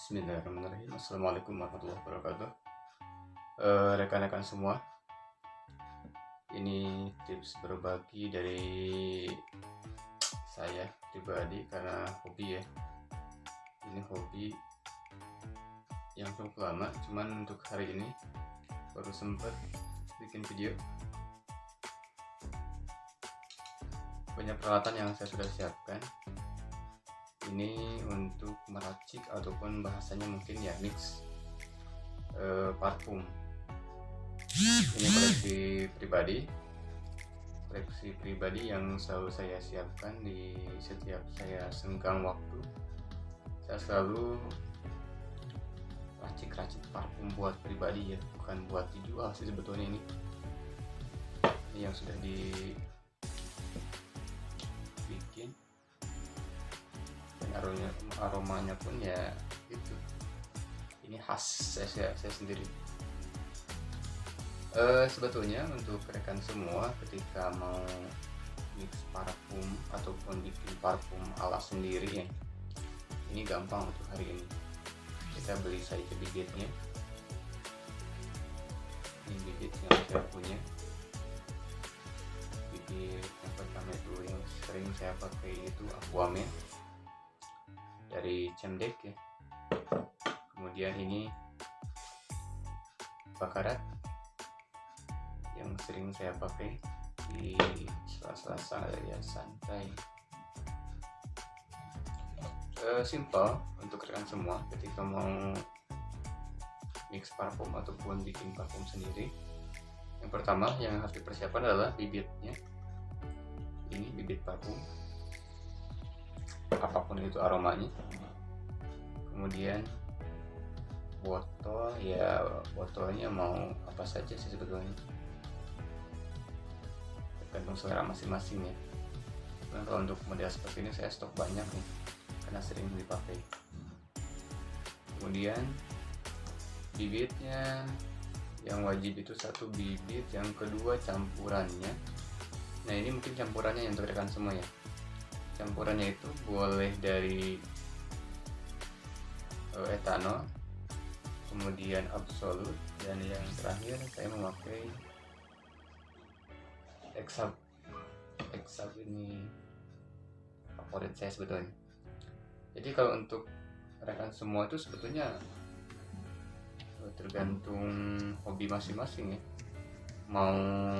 Bismillahirrahmanirrahim. Assalamualaikum warahmatullahi wabarakatuh. Rekan-rekan semua, ini tips berbagi dari saya pribadi karena hobi ya. Ini hobi yang cukup lama, cuman untuk hari ini baru sempat bikin video. Banyak peralatan yang saya sudah siapkan. Ini untuk meracik ataupun bahasanya mungkin ya mix parfum. Ini koleksi pribadi yang selalu saya siapkan di setiap saya senggang waktu. Saya selalu racik-racik parfum buat pribadi ya, bukan buat dijual sih sebetulnya. Ini yang sudah dibikin. Aromanya pun ya itu, ini khas saya sendiri. Sebetulnya untuk rekan semua ketika mau mix parfum ataupun bikin parfum ala sendiri ya, ini gampang untuk hari ini. Kita beli saja bibitnya. Ini bibit yang saya punya. Bibit yang pertama itu yang sering saya pakai itu Aquaman dari Cemdek ya. Kemudian ini Bakarat yang sering saya pakai di sela-sela ya santai. Simple untuk rekan semua ketika mau mix parfum ataupun bikin parfum sendiri. Yang pertama yang harus dipersiapkan adalah bibitnya. Ini bibit parfum, apapun itu aromanya. Kemudian botol, ya botolnya mau apa saja sih sebetulnya, tergantung selera masing-masing ya. Nah, kalau untuk model seperti ini saya stok banyak nih karena sering dipakai. Kemudian bibitnya yang wajib itu satu bibit, yang kedua campurannya. Nah ini mungkin campurannya yang untuk rekan semua ya. Campurannya itu boleh dari etanol, kemudian absolut, dan yang terakhir saya memakai Exab. Exab ini favorit saya sebetulnya. Jadi kalau untuk rekan semua itu sebetulnya tergantung hobi masing-masing ya. Mau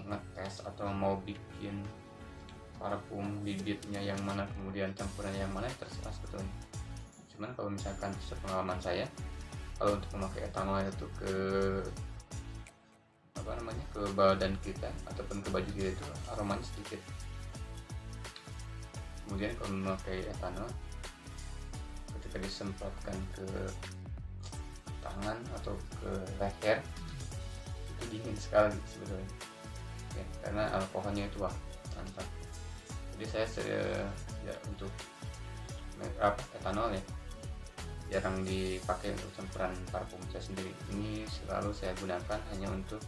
ngetes atau mau bikin parfum bibitnya yang mana, kemudian campurannya yang mana, terserah sebetulnya. Cuman kalau misalkan sepengalaman saya, kalau untuk memakai etanol itu ke badan kita ataupun ke baju kita itu aromanya sedikit. Kemudian kalau memakai etanol, ketika disemprotkan ke tangan atau ke leher itu dingin sekali sebetulnya ya, karena alkoholnya itu mantap. Jadi saya ya untuk etanol ya jarang dipakai untuk campuran parfum saya sendiri. Ini selalu saya gunakan hanya untuk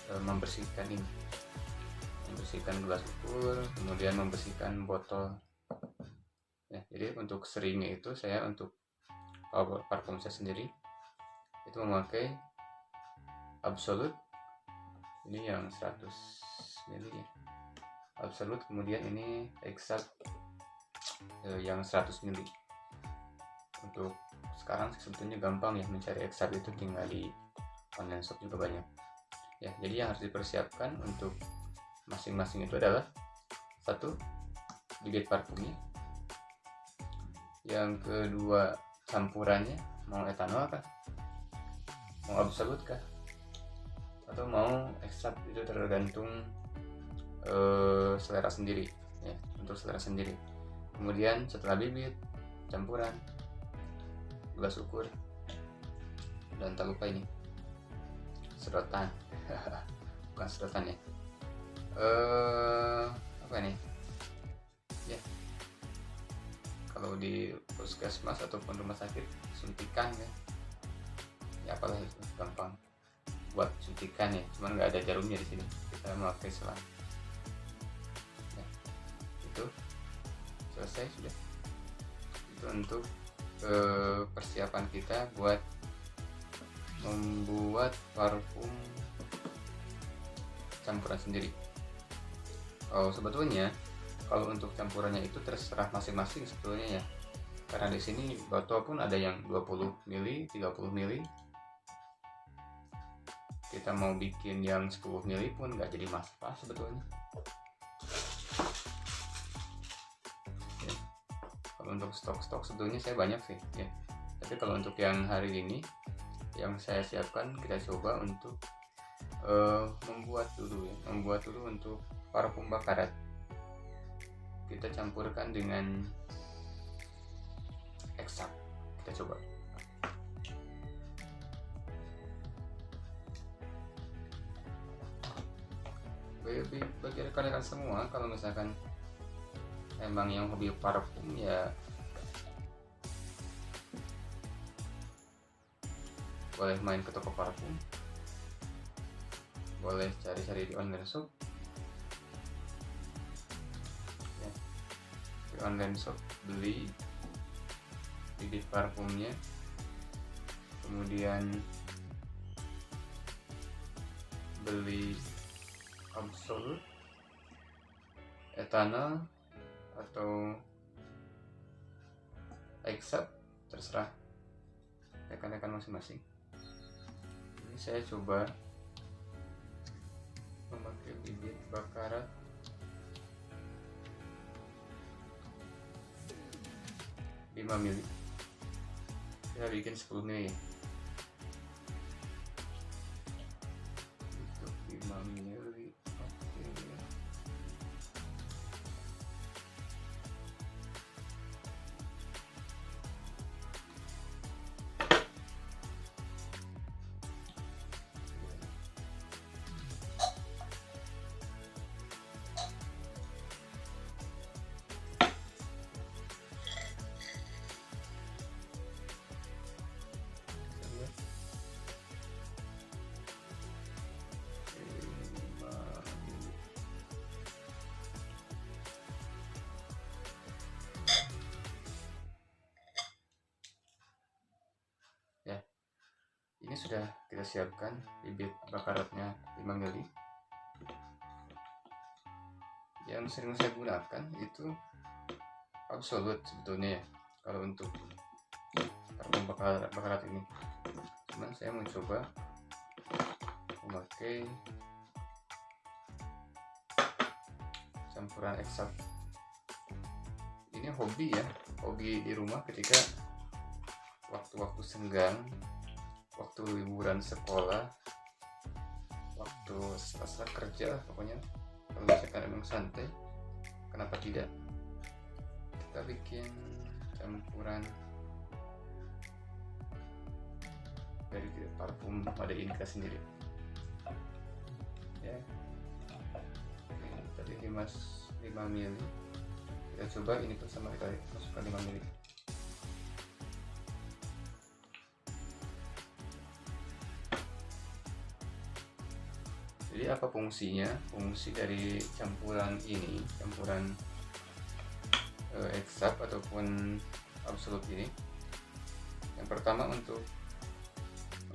membersihkan gelas ukur, kemudian membersihkan botol ya. Jadi untuk seringnya itu saya untuk parfum saya sendiri itu memakai Absolut, ini yang 100 ml ya, Absolut. Kemudian ini Exab yang 100 ml. Untuk sekarang sebetulnya gampang ya mencari Exab, itu tinggal di online shop juga banyak ya. Jadi yang harus dipersiapkan untuk masing-masing itu adalah satu bibit parfumnya, yang kedua campurannya, mau etanol kah, mau Absolut kah, atau mau Exab, itu tergantung selera sendiri ya, untuk selera sendiri. Kemudian setelah bibit, campuran, gelas ukur, dan tak lupa ini sedotan. Bukan sedotan ya, apa nih ya, kalau di puskesmas ataupun rumah sakit suntikan ya apalah itu, gampang buat suntikan ya, cuman nggak ada jarumnya di sini, kita memakai selang ya. Itu selesai sudah. Itu untuk persiapan kita buat membuat parfum campuran sendiri. Sebetulnya kalau untuk campurannya itu terserah masing-masing sebetulnya ya, karena di sini botol pun ada yang 20 ml, 30 ml. Kita mau bikin yang 10 ml pun nggak jadi masalah sebetulnya. Ya. Kalau untuk stok sebetulnya saya banyak sih ya, tapi kalau untuk yang hari ini yang saya siapkan, kita coba untuk membuat dulu untuk parfum bakarat. Kita campurkan dengan eksak, kita coba. Bagi rekan-rekan semua, kalau misalkan emang yang hobi parfum ya boleh main ke toko parfum, boleh cari-cari di online shop ya. Di online shop beli bibit parfumnya, kemudian beli absolut, etanol atau eksak, terserah rekan-rekan masing-masing. Ini saya coba memakai bibit bakarat lima ml. Kita bikin 10 ml ya. Untuk 5 ml. Ini sudah kita siapkan bibit bakaratnya 5 ml. Yang sering saya gunakan itu absolut sebetulnya ya, kalau untuk parfum bakarat ini. Cuman saya mencoba memakai campuran eksak. Ini hobi ya, hobi di rumah ketika waktu-waktu senggang, waktu liburan sekolah, waktu setelah kerja, pokoknya kalau misalkan emang santai, kenapa tidak kita bikin campuran dari parfum Made in kita sendiri ya. Tadi 5 ml, kita coba ini bersama, kita masukkan 5 ml. Jadi apa fungsinya? Fungsi dari campuran ini, campuran eksak ataupun absolut ini, yang pertama untuk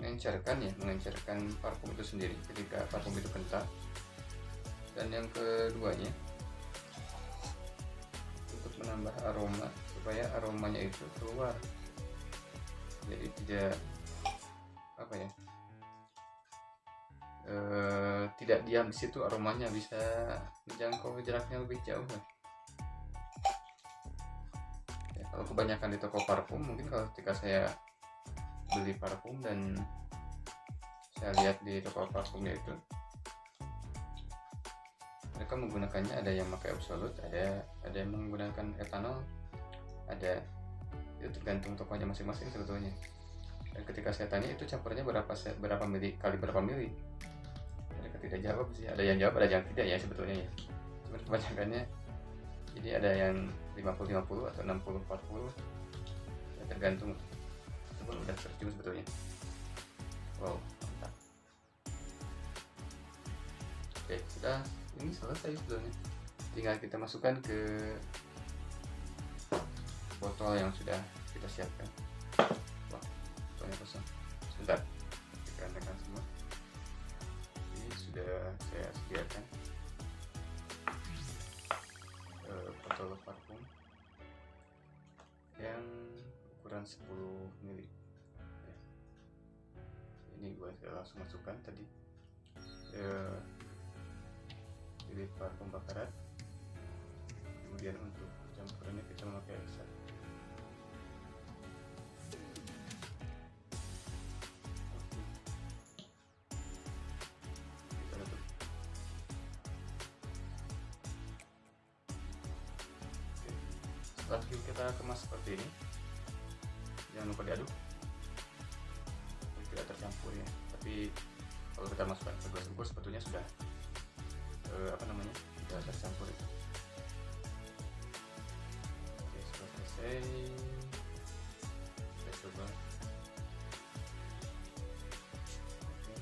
mengencerkan parfum itu sendiri ketika parfum itu kental, dan yang keduanya untuk menambah aroma supaya aromanya itu keluar, jadi tidak tidak diam di situ, aromanya bisa menjangkau jaraknya lebih jauh lah. Ya, kalau kebanyakan di toko parfum, mungkin kalau ketika saya beli parfum dan saya lihat di toko parfumnya itu, mereka menggunakannya ada yang pakai absolut, ada yang menggunakan etanol, itu tergantung tokonya masing-masing sebetulnya. Dan ketika saya tanya itu campurannya berapa mili, kali berapa mili, mereka tidak jawab sih. Ada yang jawab, ada yang tidak ya sebetulnya ya. Cuma kebanyakannya jadi ada yang 50-50 atau 60-40 ya, tergantung. Itu pun udah tercium sebetulnya. Wow, mantap. Oke, sudah, ini selesai sebetulnya. Tinggal kita masukkan ke botol yang sudah kita persiapkan. Wah, soalnya kosong. Sebentar, kita tekan semua. Ini sudah saya sediakan botol parfum yang ukuran 10 ml. Ini gue langsung masukkan tadi bibit parfum bakaran. Kemudian untuk campurannya kita memakai eksak. Kita tutup. Oke. Setelah kita kemas seperti ini, jangan lupa diaduk tidak tercampur ya. Tapi kalau kita masukkan ke gelas ukur sebetulnya sudah sudah tercampur itu. Oke, sudah selesai. Kita coba. Oke.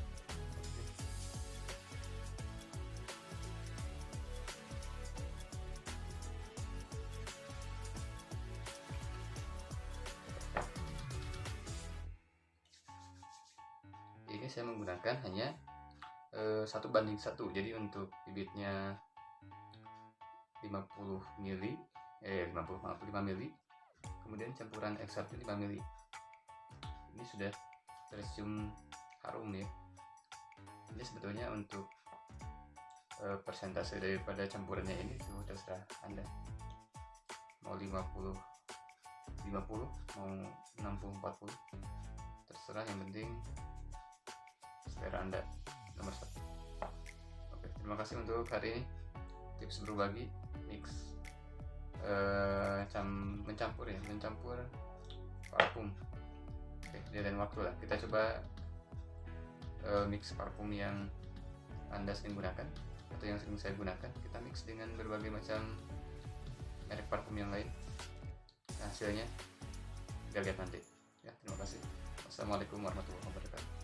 Ini saya menggunakan hanya 1:1. Jadi untuk bibitnya 50 ml, 5 ml, kemudian campuran ekstraknya 5 ml. Ini sudah tercium harum ya. Ini sebetulnya untuk persentase daripada campurannya ini itu terserah Anda, mau 50 mau 60-40, terserah, yang penting selera Anda nomor 1. Oke, terima kasih untuk hari ini, tips berbagi mix mencampur parfum. Oke, dia dan waktu lah, kita coba mix parfum yang Anda sering gunakan atau yang sering saya gunakan. Kita mix dengan berbagai macam merek parfum yang lain. Hasilnya kita lihat nanti ya. Terima kasih. Wassalamualaikum warahmatullahi wabarakatuh.